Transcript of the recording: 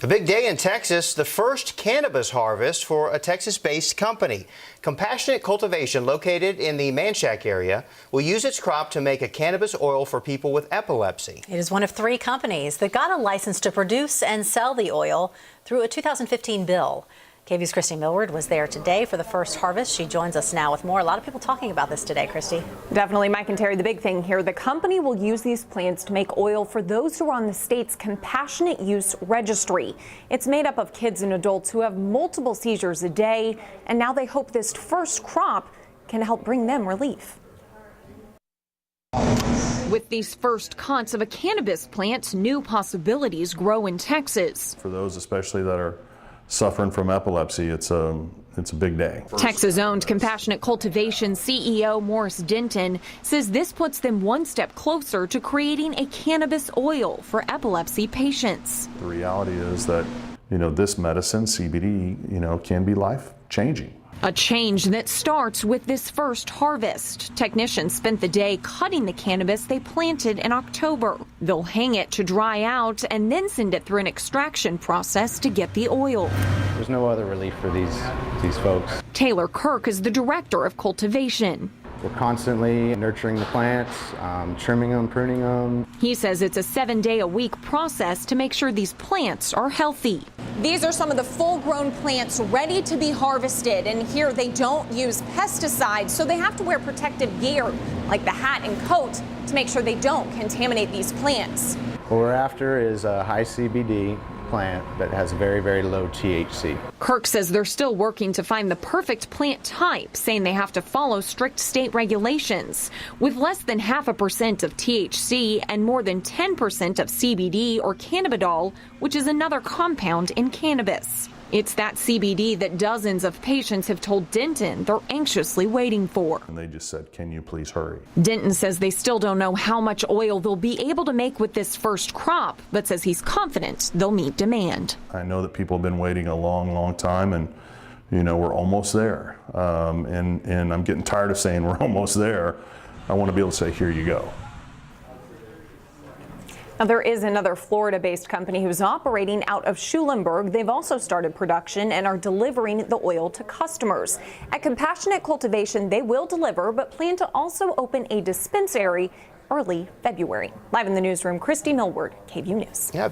A big day in Texas, the first cannabis harvest for a Texas-based company. Compassionate Cultivation, located in the Manchac area, will use its crop to make a cannabis oil for people with epilepsy. It is one of 3 companies that got a license to produce and sell the oil through a 2015 bill. KVU's Christy Millward was there today for the first harvest. She joins us now with more. A lot of people talking about this today, Christy. Definitely, Mike and Terry. The big thing here, the company will use these plants to make oil for those who are on the state's compassionate use registry. It's made up of kids and adults who have multiple seizures a day, and now they hope this first crop can help bring them relief. With these first cuts of a cannabis plant, new possibilities grow in Texas. For those especially that are suffering from epilepsy, it's a big day. Texas-owned Compassionate Cultivation CEO Morris Denton says this puts them one step closer to creating a cannabis oil for epilepsy patients. The reality is that, this medicine, CBD, can be life-changing. A change that starts with this first harvest. Technicians spent the day cutting the cannabis they planted in October. They'll hang it to dry out and then send it through an extraction process to get the oil. There's no other relief for these folks. Taylor Kirk is the director of Cultivation. We're constantly nurturing the plants, trimming them, pruning them. He says it's a 7-day-a-week process to make sure these plants are healthy. These are some of the full-grown plants ready to be harvested, and here they don't use pesticides, so they have to wear protective gear like the hat and coat to make sure they don't contaminate these plants. What we're after is a high CBD plant that has very, very low THC. Kirk says they're still working to find the perfect plant type, saying they have to follow strict state regulations. With less than 0.5% of THC and more than 10% of CBD or cannabidiol, which is another compound in cannabis. It's that CBD that dozens of patients have told Denton they're anxiously waiting for. And they just said, can you please hurry? Denton says they still don't know how much oil they'll be able to make with this first crop, but says he's confident they'll meet demand. I know that people have been waiting a long, long time, and we're almost there. And I'm getting tired of saying we're almost there. I want to be able to say, here you go. Now, there is another Florida-based company who's operating out of Schulenburg. They've also started production and are delivering the oil to customers. At Compassionate Cultivation, they will deliver, but plan to also open a dispensary early February. Live in the newsroom, Christy Millward, KVU News. Yeah.